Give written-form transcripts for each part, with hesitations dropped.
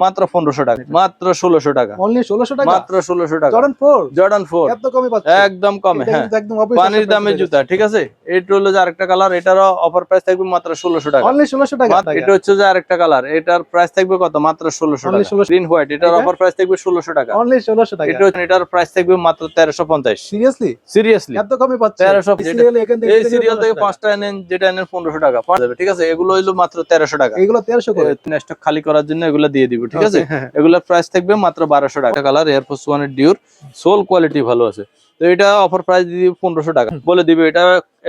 মাত্র 1500 টাকা, মাত্র 1600 টাকা, অনলি 1600 টাকা, মাত্র 1600 টাকা। জর্ডান 4 এত কমই পাচ্ছে, একদম কমে। হ্যাঁ, পানির দামে জুতা, ঠিক আছে। এটা হলো যে আরেকটা কালার, এটারও অফার প্রাইস থাকবে মাত্র 1600 টাকা, অনলি 1600 টাকা। এটা হচ্ছে যে আরেকটা কালার, এটার প্রাইস থাকবে কত? মাত্র 1600 টাকা, গ্রিন হোয়াইট। এটার অফার প্রাইস থাকবে 1600 টাকা, অনলি 1600 টাকা। এটার প্রাইস থাকবে মাত্র 1350। সিরিয়াসলি এত কমে পাচ্ছে? 1300। এই সিরিয়াল থেকে 5টা নেন, যেটা নেন 1500 টাকা পাওয়া যাবে, ঠিক আছে। এগুলো হইলো মাত্র 1300 টাকা, এগুলো 1300 করে। স্টক খালি করার জন্য এগুলো দিয়ে দিব, ঠিক আছে। এগুলোর প্রাইস থাকবে মাত্র 1200 টাকা। কালার এয়ারফোর্স 1 এর ডিউর, সোল কোয়ালিটি ভালো আছে। তো এটা অফার প্রাইস দিয়ে দিব 1500 টাকা, বলে দিবে এটা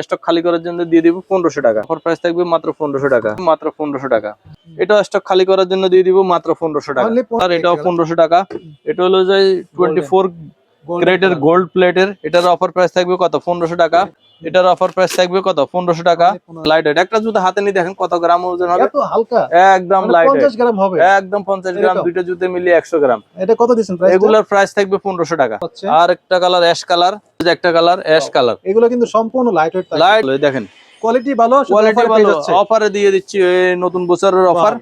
স্টক খালি করার জন্য দিয়ে দিব 1500 টাকা। অফার প্রাইস থাকবে মাত্র 1500 টাকা, মাত্র 1500 টাকা। এটা স্টক খালি করার জন্য দিয়ে দিব মাত্র 1500 টাকা। আর এটাও 1500 টাকা। এটা হলো যে 24 গ্রেডের গোল্ড প্লেটের, এটার অফার প্রাইস থাকবে কত? 1500 টাকা। এটার অফার প্রাইস থাকবে কত? 1500 টাকা। লাইট ওয়েট, একটা জুতা হাতে নিয়ে দেখেন কত গ্রাম ওজন হবে, এত হালকা, একদম লাইট ওয়েট, 50 গ্রাম হবে, একদম 50 গ্রাম। দুইটা জুতে মিলিয়ে 100 গ্রাম। এটা কত দিবেন প্রাইস? এগুলোর প্রাইস থাকবে 1500 টাকা। আর একটা কালার অ্যাশ কালার, একটা কালার অ্যাশ কালার, এগুলো কিন্তু সম্পূর্ণ লাইট ওয়েট, লাইট দেখেন, কোয়ালিটি ভালো, কোয়ালিটি ভালো। অফারে দিয়ে দিচ্ছি, নতুন বছরের অফার,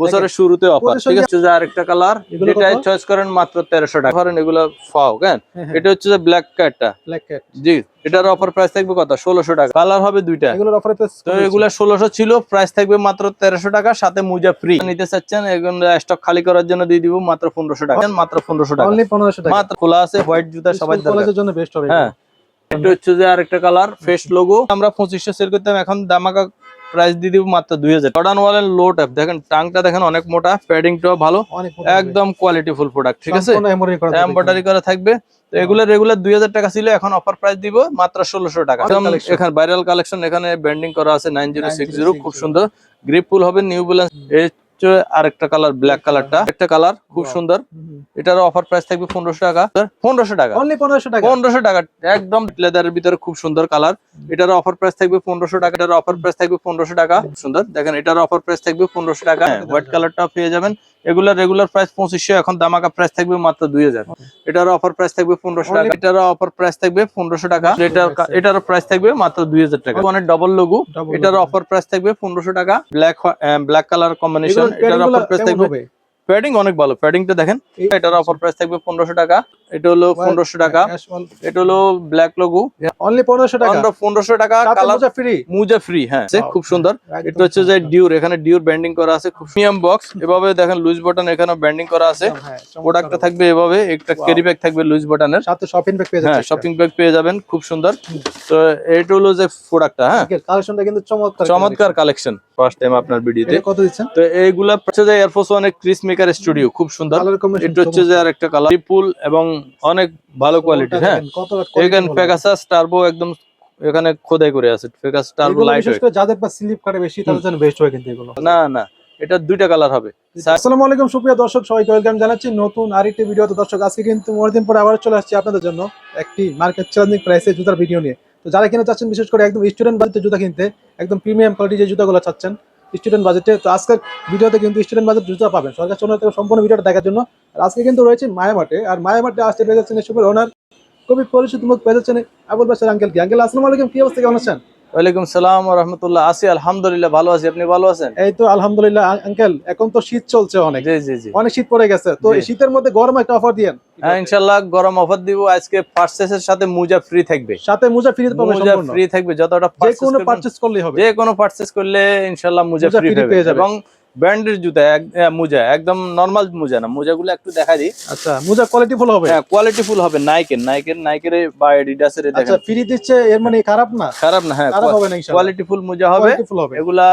বছরের শুরুতে অফার, ঠিক আছে। আর একটা কালার, যেটা চয়েস করেন মাত্র 1300 টাকা। ধরেন এগুলো ফাও, কেন? এটা হচ্ছে যে ব্ল্যাক ক্যাটটা, ব্ল্যাক ক্যাট, জি। এটার অফার প্রাইস থাকবে কত? 1600 টাকা। কালার হবে দুইটা, এগুলোর অফারে তো এগুলা 1600 ছিল, প্রাইস থাকবে মাত্র 1300 টাকা, সাথে মোজা ফ্রি। নিতে চাচ্ছেন, এগুলো স্টক খালি করার জন্য দিয়ে দিব মাত্র 1500 টাকা, মাত্র 1500 টাকা, অনলি 1500 টাকা। মাত্র। খোলা আছে, হোয়াইট জুতা সবাই দরকার, কলেজের জন্য বেস্ট হবে। হ্যাঁ। এটা হচ্ছে যে আরেকটা কালার, ফেস লোগো। আমরা 2500 সেল করতাম, এখন দামাকা প্রাইস দিয়ে দিব মাত্র 2000। জর্ডান 1 এর লো টপ দেখেন, টাংটা দেখেন অনেক মোটা, প্যাডিংটাও ভালো, একদম কোয়ালিটি ফুল প্রোডাক্ট, ঠিক আছে। এমব্রয়ডারি করা থাকবে। তো এগুলো রেগুলার 2000 টাকা ছিল, এখন অফার প্রাইস দিব মাত্র 1600 টাকা। এখানে ভাইরাল কালেকশন, এখানে ব্যান্ডিং করা আছে 9060, খুব সুন্দর, গ্রিপ ফুল হবে, নিউ ব্যালেন্স। আরেকটা কালার, ব্ল্যাক কালারটা একটা কালার, খুব সুন্দর। এটার অফার প্রাইস থাকবে 1500 টাকা, 1500 টাকা, অনলি 1500 টাকা, 1500 টাকা, একদম লেদারের ভিতরে খুব সুন্দর কালার। এটার অফার প্রাইস থাকবে 1500 টাকা, এটার অফার প্রাইস থাকবে 1500 টাকা, সুন্দর দেখেন। এটার অফার প্রাইস থাকবে 1500 টাকা, হোয়াইট কালারটা পেয়ে যাবেন। এগুলা রেগুলার প্রাইস 2500, এখন দামাকা প্রাইস থাকবে মাত্র 2000। এটার অফার প্রাইস থাকবে 1500 টাকা, এটার অফার প্রাইস থাকবে 1500 টাকা, এটার প্রাইস থাকবে মাত্র 2000 টাকা। অনেক ডবল লোগো, এটার অফার প্রাইস থাকবে 1500 টাকা, ব্ল্যাক কালার কম্বিনেশন। এটার অফার প্রাইস থাকবে, প্যাডিং অনেক ভালো, প্যাডিংটা দেখেন। এটার অফার প্রাইস থাকবে 1500 টাকা, এটা হলো 1500 টাকা। এটা হলো ব্ল্যাক লোগো, অনলি 1500 টাকা, 1500 টাকা। কালার ফ্রি, মোজা ফ্রি, হ্যাঁ, খুব সুন্দর। এটা হচ্ছে যে ডিউর, এখানে ডিউর ব্যান্ডিং করা আছে, খুব প্রিমিয়াম বক্স। এভাবে দেখেন লুজ বাটন, এখানে ব্যান্ডিং করা আছে। প্রোডাক্টটা থাকবে এভাবে, একটা ক্যারি ব্যাগ থাকবে লুজ বাটনের সাথে, শপিং ব্যাগ পেয়ে যাবেন, হ্যাঁ, শপিং ব্যাগ পেয়ে যাবেন, খুব সুন্দর। তো এটা হলো যে প্রোডাক্টটা, হ্যাঁ, কালেকশনটা কিন্তু চমৎকার কালেকশন, ফার্স্ট টাইম আপনার ভিডিওতে। কত দিচ্ছেন? তো এইগুলা হচ্ছে যে এয়ারফোর্স 1 এর ক্রিস মেকার স্টুডিও, খুব সুন্দর। এটা হচ্ছে যে আরেকটা কালার, পুল এবং অনেক ভালো কোয়ালিটি, হ্যাঁ। এখানে পেগাসাস টার্বো একদম এখানে খোদাই করে আছে, পেগাসাস টার্বো লাইট ওয়েট। যাদের বা স্লিপ কাটে বেশি, তাদের জন্য বেস্ট হয় কিন্তু এগুলো। না না, এটা দুইটা কালার হবে। আসসালামু আলাইকুম সুপ্রিয় দর্শক, সবাইকে ওয়েলকাম জানাচ্ছি নতুন আরেকটি ভিডিওতে। দর্শক, আজকে কিন্তু অনেকদিন পরে আবার চলে আসছি আপনাদের জন্য একটি মার্কেট চ্যালেঞ্জিং প্রাইসে জুতার ভিডিও নিয়ে। তো যারা কিনা চাচ্ছেন বিশেষ করে একদম স্টুডেন্ট বাজেটে জুতা কিনতে, একদম প্রিমিয়াম কোয়ালিটি যে জুতাগুলো চাচ্ছেন স্টুডেন্ট বাজেটে, তো আজকের ভিডিওতে কিন্তু স্টুডেন্ট বাজেট জুতা পাবেন। সরকার চ্যানেল থেকে সম্পূর্ণ ভিডিওটা দেখার জন্য। আর আজকে কিন্তু রয়েছে মায়ামার্টে, আর মায়ামার্টে আসতে পেয়ে যাচ্ছেন এসবের ওনার, খুবই পরিচিত মুখ পেয়ে যাচ্ছেন আবুল বাশার আঙ্কেল। কি আঙ্কেল, আসসালামু আলাইকুম, কি অবস্থা, কেমন আছেন? ওয়ালাইকুম সালাম ওয়া রাহমাতুল্লাহ। আছি আলহামদুলিল্লাহ, ভালো আছি, আপনি ভালো আছেন? এই তো আলহামদুলিল্লাহ আঙ্কেল। এখন তো শীত চলছে অনেক, জি জি জি, অনেক শীত পড়ে গেছে, তো এই শীতের মধ্যে গরম একটা অফার দিয়েন। হ্যাঁ, ইনশাআল্লাহ গরম অফার দিব আজকে। পারচেজের সাথে মোজা ফ্রি থাকবে, সাথে মোজা ফ্রি পাবেন, মোজা ফ্রি থাকবে। যতটা পারচেজ করলেই হবে, যে কোনো পারচেজ করলে ইনশাআল্লাহ মোজা ফ্রি পেয়ে যাবে। এবং ব্র্যান্ডের জুতা, মোজা একদম নরমাল মোজা না, মোজাগুলো একটু দেখা দিই। আচ্ছা, মোজা কোয়ালিটি ফুল হবে? হ্যাঁ, কোয়ালিটি ফুল হবে। নাইকের বা এডিডাসের দেখেন। আচ্ছা, ফ্রি দিচ্ছে, এর মানে খারাপ না? খারাপ না, হ্যাঁ, খারাপ হবে না ইনশাআল্লাহ। কোয়ালিটি ফুল মোজা হবে। এগুলা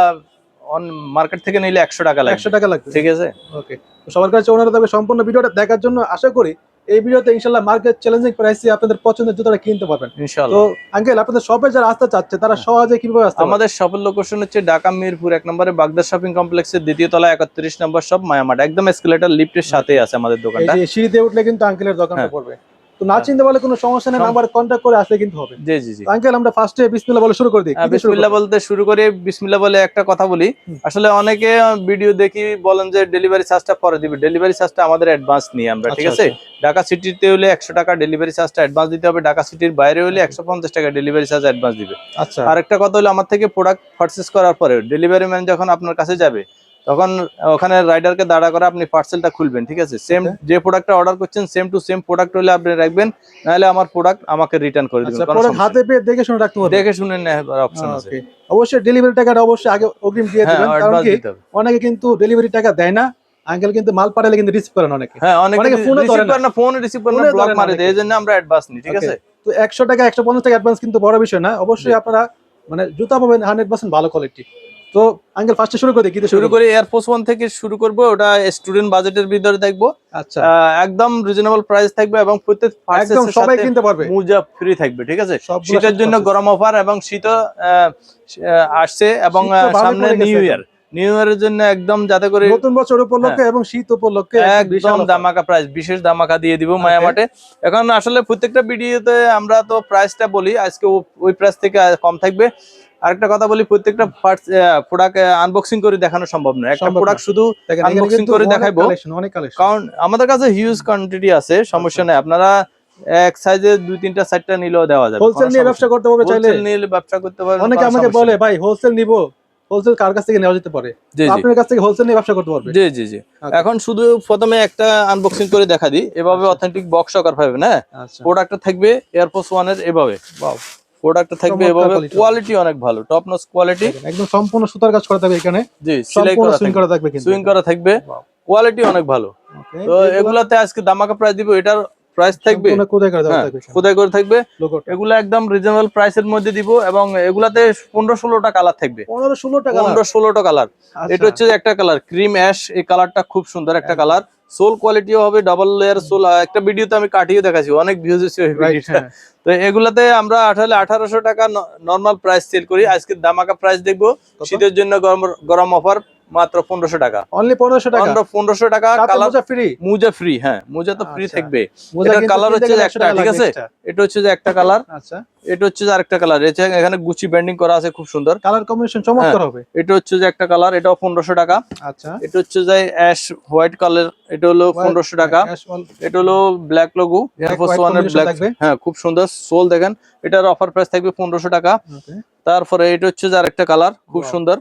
অন মার্কেট থেকে নিলে 100 টাকা লাগবে, 100 টাকা লাগবে, ঠিক আছে। ওকে, তো সবার কাছে ওনারা তবে সম্পূর্ণ ভিডিওটা দেখার জন্য আশা করি এই ভিডিওতে ইনশাআল্লাহ মার্কেট চ্যালেঞ্জিং প্রাইসে আপনাদের পছন্দের জুতাটা কিনতে পারবেন ইনশাআল্লাহ। তো আঙ্কেল, আপনাদের শপে যারা আসতে চাচ্ছে তারা সহজে কিভাবে আসতে পারবে? আমাদের শপের লোকেশন হচ্ছে ঢাকা মিরপুর 1 নম্বরে বাগদার শপিং কমপ্লেক্সের দ্বিতীয় তলায় 31 নম্বর শপ মায়ামার্ট, একদম এসকেলেটর লিফটের সাথেই আছে আমাদের দোকানটা। এই যে সিঁড়িতে উঠলে কিন্তু আঙ্কেলের দোকানটা পড়বে। তো না চিনতে পারলে কোনো সমস্যা নেই, নাম্বার কন্টাক্ট করে আসলে কিন্তু হবে। জি জি জি। আঙ্কেল, আমরা ফার্স্টে বিসমিল্লাহ বলে শুরু করে দিই। বিসমিল্লাহ বলতে শুরু করি। বিসমিল্লাহ বলে একটা কথা বলি, আসলে অনেকে ভিডিও দেখি বলেন যে ডেলিভারি চার্জটা পরে দিবে। ডেলিভারি চার্জটা আমাদের অ্যাডভান্স নিই আমরা, ঠিক আছে। ঢাকা সিটিতে হলে 100 টাকা ডেলিভারি চার্জটা অ্যাডভান্স দিতে হবে, ঢাকা সিটির বাইরে হলে 150 টাকা ডেলিভারি চার্জ অ্যাডভান্স দিবে। আচ্ছা, আর একটা কথা হলো, আমার থেকে প্রোডাক্ট পারচেজ করার পরে ডেলিভারি ম্যান যখন আপনার কাছে যাবে, তখন ওখানে রাইডারকে দাঁড়া করে আপনি পার্সেলটা খুলবেন, ঠিক আছে? সেম যে প্রোডাক্টটা অর্ডার করছেন সেম টু সেম প্রোডাক্ট হলে আপনি রাখবেন, নাহলে আমার প্রোডাক্ট আমাকে রিটার্ন করে দিবেন। আচ্ছা, প্রোডাক্ট হাতে পেয়ে দেখে শুনে রাখতে হবে, দেখে শুনে নেওয়ার অপশন আছে। ওকে, অবশ্যই ডেলিভারি টাকাটা অবশ্যই আগে অগ্রিম দিয়ে হ্যাঁ, দিবেন, কারণ অ্যাডভান্স কি দিতে হবে। অনেকে কিন্তু ডেলিভারি টাকা দেয় না, আঙ্কেল কিন্তু মাল পাঠালে কিন্তু রিসিভ করে না অনেকে। হ্যাঁ, অনেকে ফোনে রিসিভ করে না, ফোন রিসিভ করে না, ফোনে ব্লক ধরে না মারে দেয়, অনেকে। এইজন্য আমরা অ্যাডভান্স নিই, ঠিক ওকে, আছে? তো 100 টাকা 150 টাকা অ্যাডভান্স কিন্তু বড় বিষয় না, অবশ্যই জি। আপনারা মানে জুতা পাবেন 100% ভালো কোয়ালিটি। তো আঙ্কেল ফার্স্টে শুরু করে দিই, কি দিয়ে শুরু করি এয়ারফোর্স 1 থেকে শুরু করব। ওটা স্টুডেন্ট বাজেটের ভিতরে দেখবো। আচ্ছা, একদম রিজনেবল প্রাইস থাকবে এবং প্রত্যেক একদম পার্সেসের সবাই সাথে কিনতে পারবে, মোজা ফ্রি থাকবে, ঠিক আছে? সবগুলো শীতের সাথে জন্য purchase। গরম অফার এবং শীত আসছে এবং শীত তো ভালোই সামনে পড়ে গেছে নিউ এখন। ইয়ার, নিউ ইয়ারের জন্য একদম যাতে করে নতুন বছর উপলক্ষে এবং শীত উপলক্ষে একদম ধামাকা প্রাইস, বিশেষ ধামাকা দিয়ে দিব মায়ামার্টে। এখন আসলে প্রত্যেকটা ভিডিওতে আমরা তো প্রাইসটা বলি, আজকে ওই প্রাইস থেকে কম থাকবে। আরেকটা কথা বলি, প্রত্যেকটা প্রোডাক্ট আনবক্সিং করে দেখানো সম্ভব নয়। একটা প্রোডাক্ট শুধু আনবক্সিং করে দেখাবো, অনেক কালেকশন, কারণ আমাদের কাছে হিউজ কোয়ান্টিটি আছে, সমস্যা নাই। আপনারা এক সাইজে 2-3টা 4টা নিলেও দেওয়া যাবে। হোলসেল নিয়ে ব্যবসা করতে পারবে চাইলে, হোলসেল নিয়ে ব্যবসা করতে পারবেন। অনেকে আমাকে বলে ভাই হোলসেল নিবো, হোলসেল কার কাছ থেকে নেওয়া যেতে পারে? জি জি আপনার কাছ থেকে হোলসেল নিয়ে ব্যবসা করতে পারবে। জি জি জি। এখন শুধু প্রথমে একটা আনবক্সিং করে দেখা দিই, এভাবে অথেন্টিক বক্স সহকারে পাবেন। হ্যাঁ, আচ্ছা, প্রোডাক্টটা থাকবে এয়ারফোর্স 1 এর এভাবে, ওয়াও, প্রোডাক্টটা থাকবে চমৎকার এভাবে, quality। কোয়ালিটি অনেক ভালো, টপ নচ কোয়ালিটি। একদম সম্পূর্ণ সুতার কাজ করা থাকবে এখানে, জি, সেলাই সম্পূর্ণ করা সুইং থাকবে, করা থাকবে কিন্তু, সুইং করা থাকবে, কোয়ালিটি অনেক ভালো। ওকে, তো এগুলাতে আজকে ধামাকা প্রাইস দিব। এটার প্রাইস থাকবে সম্পূর্ণ কোথায় করে দেওয়া হ্যাঁ থাকবে, খোদাই করে থাকবে। লোগোটা এগুলো একদম রিজনেবল প্রাইসের মধ্যে দিব এবং এগুলাতে 15-16টা কালার থাকবে, 15-16 টাকা। 15-16টা কালার। এটা হচ্ছে একটা কালার ক্রিম অ্যাশ, এই কালারটা খুব সুন্দর একটা কালার। সোল কোয়ালিটিও হবে, ডাবল লেয়ার সোল। একটা ভিডিওতে আমি কাটিয়ে দেখাচ্ছি, অনেক ভিউজ হয়েছে ওই ভিডিওটা। তো এগুলাতে আমরা 1800 টাকা নরমাল প্রাইস সেল করি। আজকে ধামাকা প্রাইস দেখবো, শীতের জন্য গরম অফার, মাত্র 1500 টাকা, অনলি 1500 টাকা, 1500 টাকা। কালার মোজা ফ্রি, মোজা ফ্রি, হ্যাঁ মোজা তো ফ্রি আচ্ছা। থাকবে। মোজা এটার কিন্তু কালার কিনতে হচ্ছে গেলে একটা, 100 টাকা ঠিক আছে? লাগবে extra। এটা হচ্ছে যে একটা কালার, আচ্ছা, এটা হচ্ছে যে আরেকটা কালার। এখানে গুচি ব্যান্ডিং করা আছে, খুব সুন্দর কালার কম্বিনেশন চমৎকার হবে। এটা হচ্ছে যে একটা কালার, এটাও 1500 টাকা। আচ্ছা, এটা হচ্ছে যে অ্যাশ হোয়াইট কালার, এটা হলো 1500 টাকা। এটা হলো ব্ল্যাক লোগো, এয়ারফোর্স 1 এর ব্ল্যাক, হ্যাঁ খুব সুন্দর সোল দেখেন। এটার অফার প্রাইস থাকবে 1500 টাকা। ওকে, তারপরে এটা হচ্ছে যে আরেকটা কালার, খুব সুন্দর,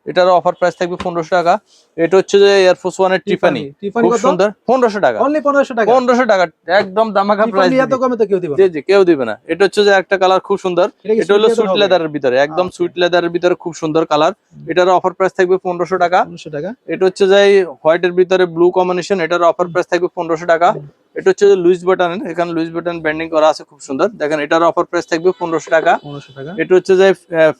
এটার অফার প্রাইস থাকবে 1500 টাকা। এটা হচ্ছে যে এয়ারফোর্স 1 এর টিফানি, খুব সুন্দর, 1500 টাকা, অনলি 1500 টাকা, 1500 টাকা, একদম ধামাকা প্রাইস। এত কমে তো কেউ দিবে না। জি জি, কেউ দিবে না। এটা হচ্ছে যে একটা কালার খুব সুন্দর, এটা হলো সুইট লেদারের ভিতরে, একদম সুইট লেদারের ভিতরে খুব সুন্দর কালার। এটার অফার প্রাইস থাকবে 1500 টাকা। 1500 টাকা। এটা হচ্ছে যে হোয়াইটের ভিতরে ব্লু কম্বিনেশন, এটার অফার প্রাইস থাকবে 1500 টাকা। এটা হচ্ছে যে লুইস বাটনের, এখানে লুইস বাটন ব্যান্ডিং করা আছে, খুব সুন্দর দেখেন। এটার অফার প্রাইস থাকবে 1500 টাকা। 1500 টাকা। এটা হচ্ছে যে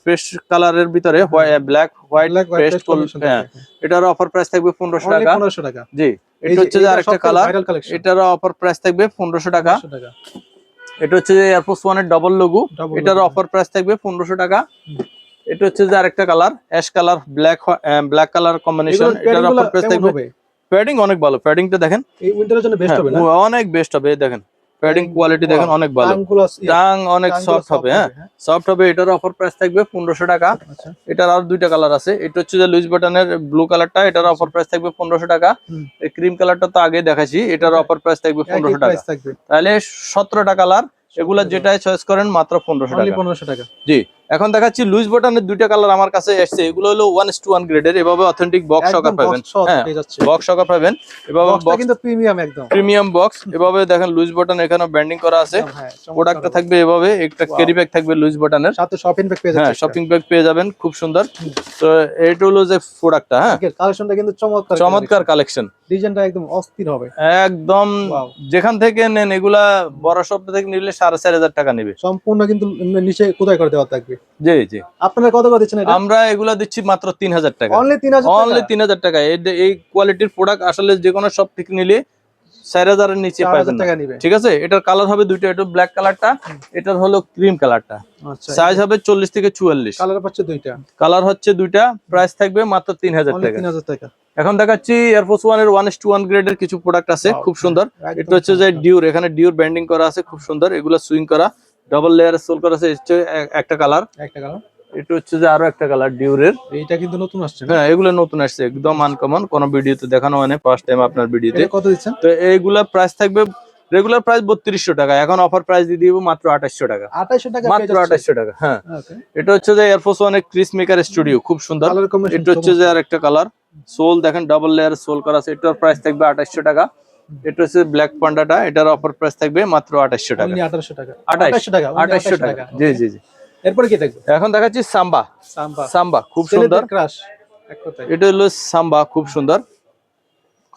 পেস্ট কালারের ভিতরে ব্ল্যাক হোয়াইট পেস্ট, হ্যাঁ এটার অফার প্রাইস থাকবে 1500 টাকা। 1500 টাকা। জি, এটা হচ্ছে যে আরেকটা কালার, কালেকশন, এটার অফার প্রাইস থাকবে 1500 টাকা। 1500 টাকা। এটা হচ্ছে যে এয়ারফোর্স 1 এর ডাবল লোগো, এটার অফার প্রাইস থাকবে 1500 টাকা। এটা হচ্ছে যে আরেকটা colour, ash colour black colour combination, এটার অফার প্রাইস থাকবে। প্যাডিং অনেক ভালো, প্যাডিংটা দেখেন, এই উইন্টারের জন্য বেস্ট হবে না? অনেক বেস্ট হবে, এই দেখেন প্যাডিং কোয়ালিটি দেখেন, অনেক ভালো, টাং অনেক সফট হবে, হ্যাঁ সফট হবে। এটার অফার প্রাইস থাকবে 1500 টাকা। আচ্ছা, এটার আর দুইটা কালার আছে, এটা হচ্ছে যে লুইস বাটনের ব্লু কালারটা, এটার অফার প্রাইস থাকবে 1500 টাকা। এই ক্রিম কালারটা তো আগে দেখাচ্ছি, এটার অফার প্রাইস থাকবে 1500 টাকা। তাহলে 17টা কালার, এগুলা যেটাই চয়েস করেন মাত্র 1500 টাকা। 1500 টাকা। জি, এখন দেখাচ্ছি লুইস বাটনের দুইটা কালার আমার কাছে এসেছে। এগুলো হলো 1:1 গ্রেডের, এভাবে অথেন্টিক বক্স সহকার পাবেন, হ্যাঁ বক্স সহকার পাবেন এভাবে, বক্স কিন্তু প্রিমিয়াম, একদম প্রিমিয়াম বক্স। এভাবে দেখেন লুইস বাটন এখানে ব্যান্ডিং করা আছে। প্রোডাক্টটা থাকবে এভাবে, একটা ক্যারি ব্যাগ থাকবে লুইস বাটনের সাথে শপিং ব্যাগ পেয়ে যাবেন, হ্যাঁ শপিং ব্যাগ পেয়ে যাবেন, খুব সুন্দর। তো এইটা হলো যে প্রোডাক্টটা, হ্যাঁ কালেকশনটা কিন্তু চমৎকার, চমৎকার কালেকশন, ডিজাইনটা একদম অস্থির হবে একদম। যেখান থেকে নেন এগুলা বড় শপ থেকে নিলে 4500 টাকা নেবে সম্পূর্ণ, কিন্তু নিচে কোথায় করে দেওয়া থাকবে। জি জি, আপনারা কত করে দিচ্ছেন এটা? আমরা এগুলা দিচ্ছি মাত্র 3000 টাকা, অনলি 3000 টাকা, অনলি 3000 টাকা। এই কোয়ালিটির প্রোডাক্ট আসলে যে কোনো শপ থেকে নিলে 4000 এর নিচে পাবেন না, ঠিক আছে? এটার কালার হবে দুইটা, এটা ব্ল্যাক কালারটা, এটার হলো ক্রিম কালারটা। আচ্ছা, সাইজ হবে 40 থেকে 44, কালার হচ্ছে দুইটা, কালার হচ্ছে দুইটা। প্রাইস থাকবে মাত্র 3000 টাকা। 3000 টাকা। এখন দেখাচ্ছি এয়ারফোর্স 1 এর 1:1 গ্রেডের কিছু প্রোডাক্ট আছে, খুব সুন্দর। এটা হচ্ছে যে ডিউর, এখানে ডিউর ব্যান্ডিং করা আছে, খুব সুন্দর। এগুলো সুইং করা, ডাবল লেয়ারের সোল করা আছে। একটা কালার, এটা হচ্ছে যে আরো একটা কালার ডিউরের, এইটা কিন্তু নতুন আসছে, হ্যাঁ এগুলো নতুন আসছে, একদম আনকমন, কোন ভিডিওতে দেখানো হয় না, ফার্স্ট টাইম আপনার ভিডিওতে। কত দিচ্ছেন? তো এইগুলা প্রাইস থাকবে রেগুলার প্রাইস 3200 টাকা, এখন অফার প্রাইস দিয়ে দিব মাত্র 2800 টাকা। 2800 টাকা, মাত্র 2800 টাকা, হ্যাঁ। এটা হচ্ছে যে এয়ারফোর্স 1 এর ক্রিস মেকার স্টুডিও, খুব সুন্দর। এটা হচ্ছে যে আর একটা কালার, সোল দেখেন ডাবল লেয়ার সোল করা আছে, এটার প্রাইস থাকবে 2800 টাকা। এটা হচ্ছে ব্ল্যাক পান্ডাটা, এটার অফার প্রাইস থাকবে মাত্র 2800 টাকা। অনলি 1800 টাকা। 2800 টাকা, 2800 টাকা। জি জি জি। এরপরে কি দেখবো? এখন দেখাচ্ছি সাম্বা। সাম্বা। সাম্বা খুব সুন্দর, ক্রাশ এক কথায়। এটা হলো সাম্বা, খুব সুন্দর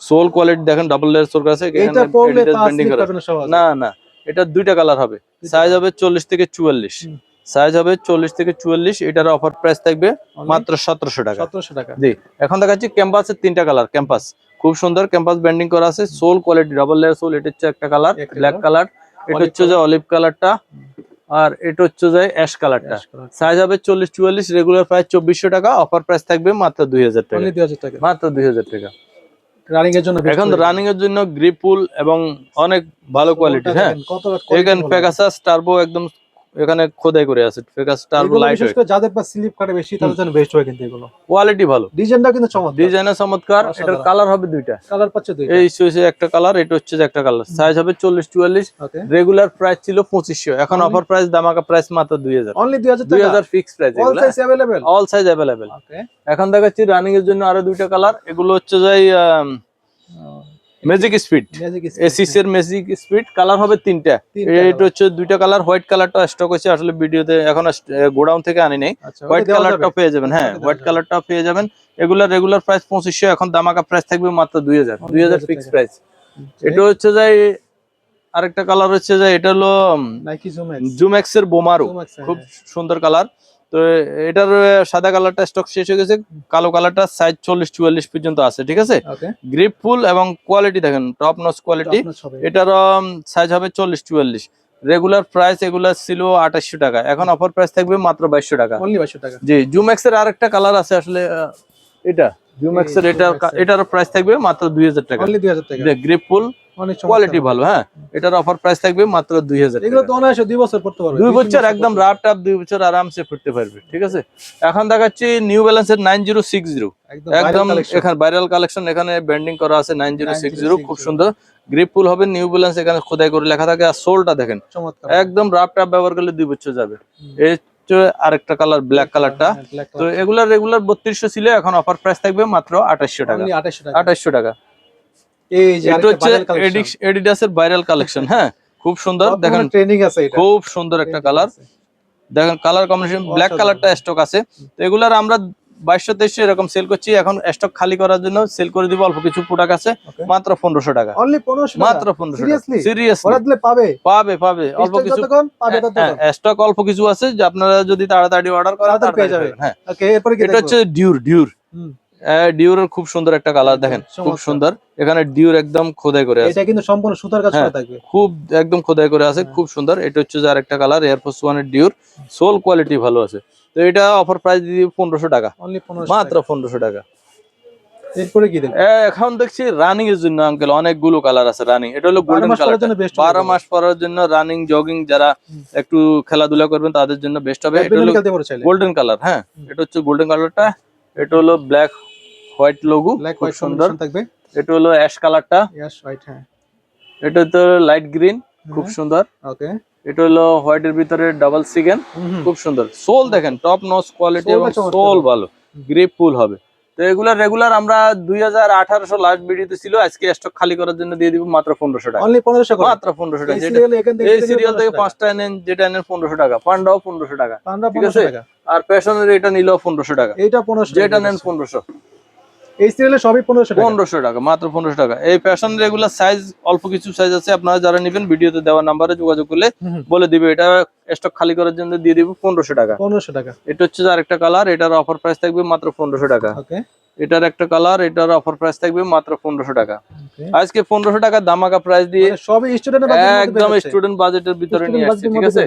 সোল কোয়ালিটি দেখেন, ডাবল লেয়ার সোল করা আছে, এটা পরলে পা স্লিপ করবে না সহজে। না না, এটা দুইটা কালার হবে, সাইজ হবে 40 থেকে 44, সাইজ হবে 40 থেকে 44। এটার অফার প্রাইস থাকবে মাত্র 1700 টাকা। 1700 টাকা। জি। এখন দেখাচ্ছি ক্যাম্পাসের তিনটা কালার, ক্যাম্পাস খুব সুন্দর, ক্যাম্পাস ব্যান্ডিং করা আছে, soul quality double layer soul. এটা হচ্ছে একটা কালার ব্ল্যাক কালার, এটা হচ্ছে যে অলিভ কালারটা, আর এটা হচ্ছে যে অ্যাশ কালারটা। সাইজ হবে 40 44, রেগুলার প্রাইস 2400 টাকা, অফার প্রাইস থাকবে মাত্র 2000 টাকা। অনলি 2000 টাকা। মাত্র 2000 টাকা। রানিং এর জন্য এখন রানিং এর জন্য গ্রিপ পুল এবং অনেক ভালো কোয়ালিটি। হ্যাঁ, এখানে পেগাসাস টার্বো একদম এখানে খোদাই করে আছে, পেগাসাস টার্বো লাইট ওয়েট। যাদের পাশে স্লিপ কাটে বেশি তাদের জন্য বেস্ট হয়, কিন্তু এগুলো কোয়ালিটি ভালো, ডিজাইনটা কিন্তু চমৎকার, ডিজাইনও চমৎকার। এটার কালার হবে দুইটা, কালার পাচ্ছে দুইটা। এই হচ্ছে একটা কালার, এটা হচ্ছে যে একটা কালার। সাইজ হবে 40 44, রেগুলার প্রাইস ছিল 2500, এখন অফার প্রাইস দামাকা প্রাইস মাত্র 2000। অনলি 2000 টাকা, 2000 fix price. All size available, all size available. এখন দেখাচ্ছি রানিং এর জন্য আরো দুইটা কালার, এগুলো হচ্ছে যে ম্যাজিক স্পিড, এসিস এর ম্যাজিক স্পিড, কালার হবে তিনটা। এটা হচ্ছে দুইটা কালার, হোয়াইট কালারটা স্টক হয়েছে আসলে ভিডিওতে, এখন গোডাউন থেকে আনি নাই। হোয়াইট কালারটা পেয়ে যাবেন, হ্যাঁ হোয়াইট কালারটা পেয়ে যাবেন। এগুলা রেগুলার প্রাইস 2500, এখন দামাকা প্রাইস থাকবে মাত্র 2000, 2000 ফিক্স প্রাইস। এটা হচ্ছে যে আরেকটা কালার হচ্ছে যে এটা হলো নাইকি জুম্যাক্স এর বোমারু, খুব সুন্দর কালার। তো এটার সাদা কালারটা স্টক শেষ হয়ে গেছে, কালো কালারটা সাইজ 40 44 পর্যন্ত আছে, ঠিক আছে। গ্রিপ ফুল এবং কোয়ালিটি দেখেন, টপ নচ কোয়ালিটি। এটার সাইজ হবে 40 44, রেগুলার প্রাইস এগুলা ছিল 2800 টাকা, এখন অফার প্রাইস থাকবে মাত্র 2200 টাকা। অনলি 2200 টাকা। জি। জুম্যাক্স এর আরেকটা কালার আছে আসলে, এটা জুম্যাক্স এর, এটার প্রাইস থাকবে মাত্র 2000 টাকা। অনলি 2000 টাকা। গ্রিপ ফুল, কোয়ালিটি ভালো। হ্যাঁ, এটার অফার প্রাইস থাকবে মাত্র 2000 টাকা। এগুলো তো অনায়াসে 2 বছর পড়তে পারবে, 2 বছর একদম রাফ টাপ, 2 বছর আরামসে পড়তে পারবে, ঠিক আছে। এখন দেখাচ্ছি নিউ ব্যালেন্সের 9060, একদম এখানে ভাইরাল কালেকশন, এখানে ব্যান্ডিং করা আছে 9060, খুব সুন্দর গ্রিপ পুল হবে। নিউ ব্যালেন্স এখানে খোদাই করে লেখা থাকে, আর সোলটা দেখেন একদম রাফ টাপ, ব্যবহার করলে 2 বছর যাবে। এই আরেকটা কালার ব্ল্যাক কালারটা, তো এগুলা রেগুলার 3200 ছিল, এখন অফার প্রাইস থাকবে মাত্র 2800 টাকা। 2800 টাকা। এটা হচ্ছে এডিডাসের ভাইরাল কালেকশন, হ্যাঁ খুব সুন্দর দেখেন, ট্রেনিং আছে, এটা খুব সুন্দর একটা কালার দেখেন, কালার কম্বিনেশন ব্ল্যাক কালারটা স্টক আছে। তো এগুলার আমরা 2200 2300 এরকম সেল করছি, এখন স্টক খালি করার জন্য সেল করে দিব, অল্প কিছু প্রোডাক্ট আছে, মাত্র 1500 টাকা। অনলি 1500 টাকা, মাত্র 1500 টাকা। সিরিয়াসলি অর্ডার দিলে পাবে পাবে পাবে, অল্প কিছু স্টক অল্প কিছু আছে, যে আপনারা যদি তাড়াতাড়ি অর্ডার করেন তাড়াতাড়ি পেয়ে যাবেন। হ্যাঁ, ওকে। এরপর কি? এটা হচ্ছে ডিউরের খুব সুন্দর একটা কালার দেখেন, খুব সুন্দর, এখানে ডিউর একদম খোদাই করে আছে, এটা কিন্তু সম্পূর্ণ সুতার কাজ করা থাকবে, খুব একদম খোদাই করে আছে, খুব সুন্দর। এটা হচ্ছে যে আরেকটা কালার এয়ারফোর্স 1 এর ডিউর, সোল কোয়ালিটি ভালো আছে। তো এটা অফার প্রাইস দিয়ে 1500 টাকা, অনলি 1500, মাত্র 1500 টাকা। এরপরে কি দেখব? এখন দেখছি রানিং এর জন্য আঙ্কেল অনেকগুলো কালার আছে রানিং। এটা হলো গোল্ডেন কালার, 12 মাস পরার জন্য রানিং জগিং, যারা একটু খেলাধুলা করবেন তাদের জন্য বেস্ট হবে। এটা হলো গোল্ডেন কালার, হ্যাঁ এটা হচ্ছে গোল্ডেন কালারটা। এটা হলো ব্ল্যাক হোয়াইট লোগো, খুব সুন্দর থাকবে। এটা হলো অ্যাশ কালারটা, অ্যাশ হোয়াইট, হ্যাঁ এটা তো লাইট গ্রিন, খুব সুন্দর। ওকে। এটা হলো হোয়াইটের ভিতরে ডাবল সিগেন, খুব সুন্দর। সোল দেখেন টপ নচ কোয়ালিটি এবং সোল ভালো, গ্রিপ ফুল হবে। তো এগুলা রেগুলার আমরা 2018 লাস্ট ভিডিওতে ছিল, আজকে স্টক খালি করার জন্য দিয়ে দিব মাত্র 1500 টাকা। অনলি 1500 টাকা, মাত্র 1500 টাকা। এই সিরিয়াল থেকে 5টা নেন, যেটা নেন 1500 টাকা। পান্ডাও 1500 টাকা, ঠিক আছে। আর প্যাশনের এটা নিলেও 1500 টাকা, এইটা 1500, যেটা নেন 1500। এই সিরিয়ালে সবই 1500 টাকা, 1500 টাকা, মাত্র 1500 টাকা। এই ফ্যাশন রেগুলার সাইজ অল্প কিছু সাইজ আছে, আপনারা যারা নেবেন ভিডিওতে দেওয়া নাম্বারে যোগাযোগ করলে বলে দিবে, এটা স্টক খালি করার জন্য দিয়ে দিব 1500 টাকা। 1500 টাকা। এটা হচ্ছে আরেকটা কালার, এটার অফার প্রাইস থাকবে মাত্র 1500 টাকা। ওকে। এটার একটা কালার, এটার অফার প্রাইস থাকবে মাত্র 1500 টাকা। আজকে 1500 টাকা দামাকা প্রাইস দিয়ে সবই স্টুডেন্ট বাজেটের মধ্যে, একদম স্টুডেন্ট বাজেটের ভিতরে নিয়ে আসছে, ঠিক আছে।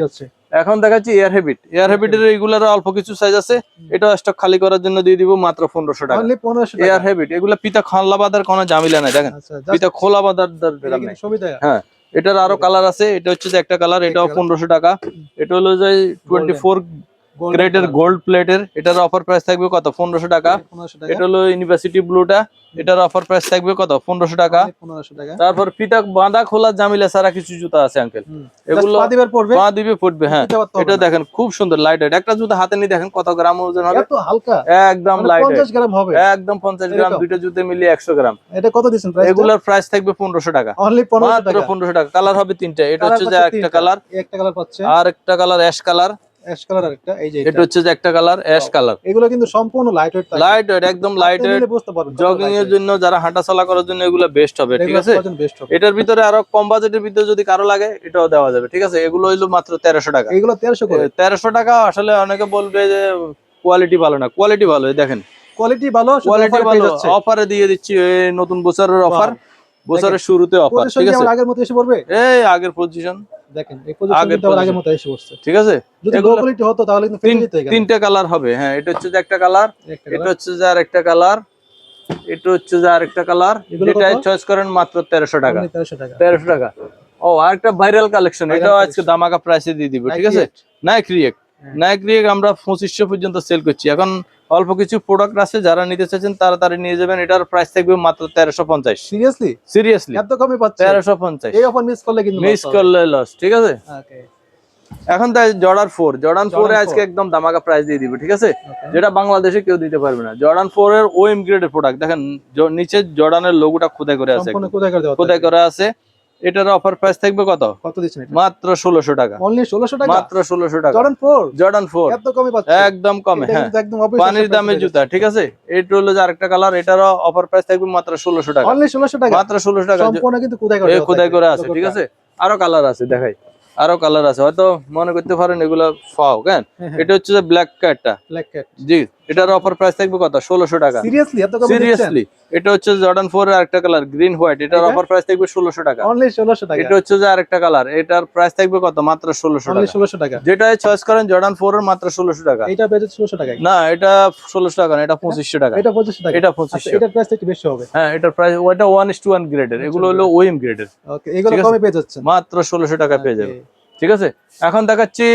এখন দেখাচ্ছি এয়ার হ্যাবিট, এয়ার হ্যাবিটের রেগুলার অল্প কিছু সাইজ আছে, এটা স্টক খালি করার জন্য দিয়ে দিব মাত্র 1500 টাকা। অনলি 1500 টাকা। এয়ার হ্যাবিট এগুলা পিতা খোলা বাঁধার কোনো ঝামেলা নাই, দেখেন পিতা খোলা বাঁধার দরকার নাই। হ্যাঁ, এটার আরো কালার আছে, এটা হচ্ছে যে একটা কালার, এটাও 1500 টাকা। এটা হলো যে 24 ক্রেটের গোল্ড প্লেটের, এটার অফার প্রাইস থাকবে কত 1500 টাকা। 1500 টাকা। এটা হলো ইউনিভার্সিটি ব্লুটা, এটার অফার প্রাইস থাকবে কত 1500 টাকা। 1500 টাকা। তারপর ফিতা বাঁধা খোলা জামিলা ছাড়া কিছু জুতা আছে আঙ্কেল, এগুলো পা দিবার পড়বে, পা দিবে ফুটবে। হ্যাঁ এটা দেখেন খুব সুন্দর লাইট ওয়েট, একটা জুতা হাতে নিয়ে দেখেন কত গ্রাম ওজন হবে, এত হালকা, একদম মানে লাইট 50 গ্রাম হবে, একদম 50 গ্রাম, দুইটা জুতে মিলিয়ে 100 গ্রাম। এটা কত দিবেন প্রাইস? এগুলোর প্রাইস থাকবে 1500 টাকা, অনলি 1500 মাত্র টাকা। 1500 টাকা। কালার হবে তিনটা, এটা হচ্ছে যে একটা কালার, একটা কালার পাচ্ছে, আর একটা colour ash colour, ash colour আরেকটা, এই যে এটা হচ্ছে যে একটা কালার অ্যাশ কালার। এগুলো কিন্তু সম্পূর্ণ লাইট ওয়েট থাকে, লাইট ওয়েট একদম লাইট ওয়েট, বুঝতে পারবেন জগিং এর জন্য যারা হাঁটাচলা করার জন্য এগুলো বেস্ট হবে, ঠিক আছে। বেস্ট হবে। এটার ভিতরে আরো কম বাজেটের ভিতরে যদি কারো লাগে এটাও দেওয়া যাবে, ঠিক আছে। এগুলো হইলো মাত্র 1300 টাকা। এগুলো 1300 করে। 1300 টাকা। আসলে অনেকে বলবে যে কোয়ালিটি ভালো না, কোয়ালিটি ভালো, এই দেখেন কোয়ালিটি ভালো, কোয়ালিটি ভালো, অফারে দিয়ে দিচ্ছি, এই নতুন বছরের অফার, বছরের শুরুতে অফার, ঠিক আছে। আগের মতো এসে পড়বে, এই আগের পজিশন দেখেন এই পজিশনটা আগের মতো এসে পড়ছে, ঠিক আছে। যদি লো কোয়ালিটি হতো তাহলে কিন্তু ফেলে দিতে হতো। তিনটা কালার হবে, হ্যাঁ এটা হচ্ছে যে একটা কালার, এটা হচ্ছে যে আরেকটা কালার, এটা হচ্ছে যে আরেকটা কালার, যেটাই চয়েস করেন মাত্র 1300 টাকা। 1300 টাকা। ও আরেকটা ভাইরাল কালেকশন, এটাও আজকে দামাকা প্রাইসে দিয়ে দিব, ঠিক আছে। নাইক রিয়েক্ট, নাইক রিয়েক্ট আমরা 2500 পর্যন্ত সেল করছি এখন। অল্প কিছু প্রোডাক্ট আছে, যারা নিতে চাচ্ছেন তাড়াতাড়ি নিয়ে যাবেন। এটার প্রাইস থাকবে মাত্র 1350। সিরিয়াসলি এত কমে পাচ্ছেন? 1350। এই অফার মিস করলে কিন্তু লস, ঠিক আছে। ওকে, এখন তাই জর্ডান 4 এ আজকে একদম দামাকা প্রাইস দিয়ে দিব, ঠিক আছে। যেটা বাংলাদেশে কেউ দিতে পারবে না। জর্ডান 4 এর ওএম গ্রেডের প্রোডাক্ট, দেখেন নিচে জর্ডানের লোগোটা খোদাই করে আছে, খোদাই করা আছে। এটার অফার প্রাইস থাকবে কত দিচ্ছেন? মাত্র 1600 টাকা। অনলি 1600 টাকা, মাত্র 1600 টাকা। জর্ডান 4 এত কমে পাচ্ছেন? একদম কমে, হ্যাঁ পানির দামে জুতা, ঠিক আছে। এটা হলো যে আরেকটা কালার, এটারও অফার প্রাইস থাকবে মাত্র 1600 টাকা। অনলি 1600 টাকা, মাত্র 1600 টাকা, সম্পূর্ণ কিন্তু খোদাই করে আছে, ঠিক আছে। আরো কালার আছে, দেখাই আরো কালার আছে, হয়তো মনে করতে পারেন এগুলো ফাও কেন। এটা হচ্ছে যে ব্ল্যাক ক্যাটটা, জি এটার অফার প্রাইস থাকবে কত 1600 টাকা। সিরিয়াসলি এত কমে? সিরিয়াসলি এটা হচ্ছে জর্ডান 4 এর আরেকটা কালার গ্রিন হোয়াইট, এটার অফার প্রাইস থাকবে 1600 টাকা। অনলি 1600 টাকা। এটা হচ্ছে যে আরেকটা কালার, এটার প্রাইস থাকবে কত মাত্র 1600 টাকা। 1600 টাকা, যেটাই চয়েস করেন জর্ডান 4 এর মাত্র 1600 টাকা। এটা বেজে 1600 টাকা না এটা 1600 টাকা না, এটা 2500 টাকা। এটা 2500 টাকা, এটা 2500। এটার প্রাইস একটু বেশি হবে। হ্যাঁ এটার প্রাইস ওটা 1:1 গ্রেডের, এগুলো হলো ওএম গ্রেডের। ওকে, এগুলো কমে পেয়ে যাচ্ছে মাত্র 1600 টাকা পেয়ে যাবে, ঠিক আছে। এখন দেখাচ্ছি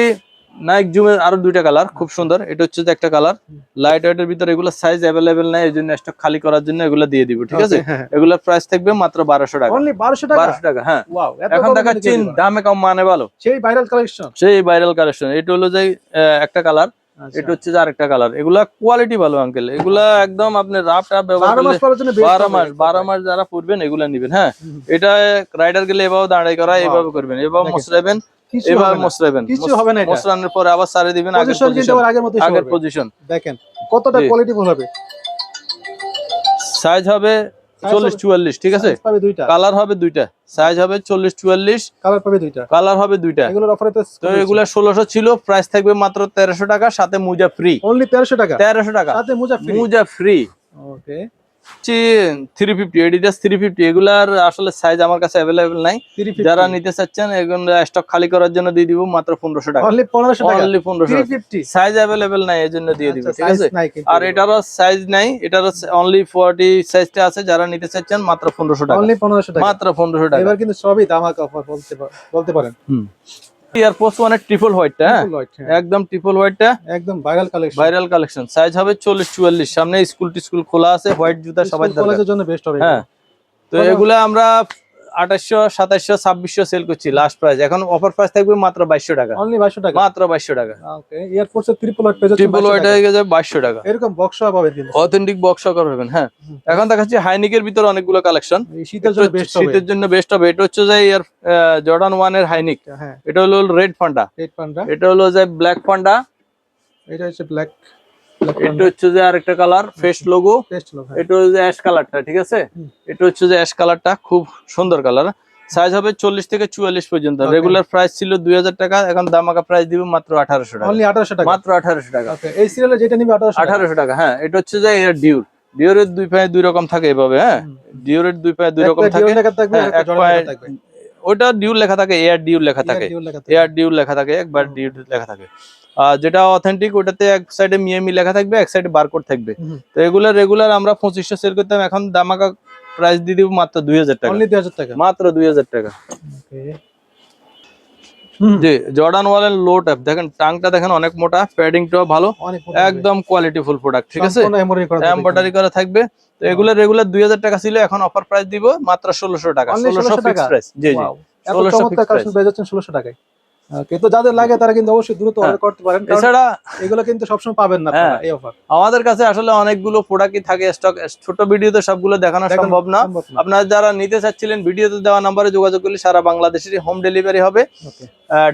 নাইক জুমের আরো দুইটা কালার, খুব সুন্দর। এটা হচ্ছে যে একটা কালার লাইট ওয়েটের ভিতরে, এগুলো সাইজ अवेलेबल নাই, এইজন্য স্টক খালি করার জন্য এগুলো দিয়ে দিব, ঠিক আছে। এগুলোর প্রাইস থাকবে মাত্র 1200 টাকা। অনলি 1200 টাকা? 1200 টাকা, হ্যাঁ। ওয়াও, এখন দেখাচ্ছি দামে কম মানে ভালো, সেই ভাইরাল কালেকশন, সেই ভাইরাল কালেকশন। এটা হলো যে একটা কালার, এটা হচ্ছে যে আরেকটা কালার। এগুলা কোয়ালিটি ভালো আঙ্কেল, এগুলা একদম আপনি রাফ টাফ ব্যবহার করলে 12 মাস যারা পরবেন এগুলা নেবেন। হ্যাঁ এটা রাইডার গেলে এভাবে দাঁড়াই করা, এভাবে করবেন, এভাবে মসরাবেন, এভাবে মসরাবেন, কিছু হবে না। এটা মসরানোর পরে আবার সারে দিবেন আগের পজিশন। দেখেন কতটা কোয়ালিটি ফুল হবে। সাইজ হবে 40-44, ঠিক আছে। কালার হবে দুইটা, সাইজ হবে 40-44, কালার পাবে দুইটা, কালার হবে দুইটা। এগুলোর অফারে তো এগুলা 1600 ছিল, প্রাইস থাকবে মাত্র 1300 টাকা, সাথে মোজা ফ্রি। অনলি 1300 টাকা, 1300 টাকা সাথে মোজা ফ্রি। ওকে 350 এডিডাস 350, এগুলার আসলে সাইজ আমার কাছে अवेलेबल নাই। যারা নিতে চাচ্ছেন এগুলো স্টক খালি করার জন্য দিয়ে দিব মাত্র 1500 টাকা। অনলি 1500 টাকা, অনলি 1500। সাইজ अवेलेबल নাই এজন্য দিয়ে দিব, ঠিক আছে। আর এটারও সাইজ নাই, এটারও অনলি 40 সাইজটা আছে। যারা নিতে চাচ্ছেন মাত্র 1500 টাকা, অনলি 1500 টাকা, মাত্র 1500 টাকা। এবার কিন্তু সবই ধামাকা অফার বলতে পারেন। এয়ারফোর্স 1 এর ট্রিপল হোয়াইটটা, একদম ট্রিপল হোয়াইটটা, একদম ভাইরাল কালেকশন। সাইজ হবে 40-44, সামনে স্কুল খোলা আছে, হোয়াইট জুতা সবাই দরকার, কলেজের জন্য বেস্ট হবে। হ্যাঁ তো এগুলা আমরা 2800, 2700, 2600 সেল করছি লাস্ট প্রাইস। এখন অফার প্রাইস থাকবে মাত্র 2200 টাকা, অনলি 2200 টাকা, মাত্র 2200 টাকা। ওকে এয়ারফোর্স এর triple white page, triple white হয়ে গেছে 2200 টাকা। এরকম বক্স পাবেন কিন্তু, অথেন্টিক বক্স পাবেন। হ্যাঁ এখন দেখাচ্ছি হাইনিকের ভিতরে অনেকগুলো কালেকশন, শীতের জন্য বেস্ট হবে, শীতের জন্য বেস্ট হবে। এটা হচ্ছে যে এর জর্ডান 1 এর হাইনিক, এটা হলো রেড পান্ডা, এটা হলো যে ব্ল্যাক পান্ডা, এটা হচ্ছে ব্ল্যাক, এটা হচ্ছে যে আরেকটা কালার ফেস্ট লোগো, এটা হচ্ছে যে অ্যাশ কালারটা, ঠিক আছে। এটা হচ্ছে যে অ্যাশ কালারটা, খুব সুন্দর কালার। সাইজ হবে 40 থেকে 44 পর্যন্ত। রেগুলার প্রাইস ছিল 2000 টাকা, এখন দামাকা প্রাইস দিব মাত্র 1800 টাকা, অনলি 1800 টাকা, মাত্র 1800 টাকা। এই সিরিয়ালে যেটা নিবে 1800 টাকা। হ্যাঁ এটা হচ্ছে যে এর ডিউরের দুই পায়ে দুই রকম থাকে এভাবে। হ্যাঁ ডিউরের দুই পায়ে দুই রকম থাকে, ওটা ডিউর লেখা থাকে, এয়ার ডিউর লেখা থাকে, এয়ার ডিউর লেখা থাকে, একবার ডিউর লেখা থাকে। যেটা অথেন্টিক ওটাতে এক সাইডে মিয়ামি লেখা থাকবে, এক সাইডে বারকোড থাকবে। তো এগুলা রেগুলার আমরা 2500 সেল করতাম, এখন দামাকা প্রাইস দিয়ে দিব মাত্র 2000 টাকা, অনলি 2000 টাকা, মাত্র 2000 টাকা। জি জর্ডান 1 এর লো ট্যাপ দেখেন, টাংটা দেখেন অনেক মোটা, প্যাডিংটাও ভালো, অনেক একদম কোয়ালিটিফুল প্রোডাক্ট, ঠিক আছে, এমব্রয়ডারি করা এমব্রয়ডারি করা থাকবে। তো এগুলো রেগুলার 2000 টাকা ছিল, এখন অফার প্রাইস দিব মাত্র 1600 টাকা, 1600 ফিক্স প্রাইস। জি জি, এত 1600 চমৎকার ফিক্স প্রাইস। কালেকশন পেয়ে যাচ্ছেন 1600 টাকায়। ওকে, তো যাদের লাগে তারা কিন্তু অবশ্যই দ্রুত অর্ডার করতে পারেন, কারণ এছাড়া এগুলো কিন্তু সবসময় পাবেন না আপনারা এই অফার। আমাদের কাছে আসলে অনেকগুলো প্রোডাক্টই থাকে স্টক, ছোট ভিডিওতে সবগুলো দেখানো সম্ভব না। সম্ভব না। আপনারা যারা নিতে চাচ্ছিলেন ভিডিওতে দেওয়া নাম্বারে যোগাযোগ করলে সারা বাংলাদেশেরই হোম ডেলিভারি হবে। ওকে,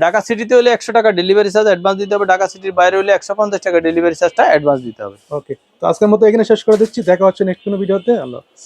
ঢাকা সিটিতে হলে 100 টাকা ডেলিভারি চার্জ অ্যাডভান্স দিতে হবে, ঢাকা সিটির বাইরে হলে 150 টাকা ডেলিভারি চার্জটা অ্যাডভান্স দিতে হবে। ওকে, তো আজকের মতো এখানে শেষ করে দিচ্ছি, দেখা হচ্ছে নেক্সট কোনো ভিডিওতে। আল্লাহ হাফেজ।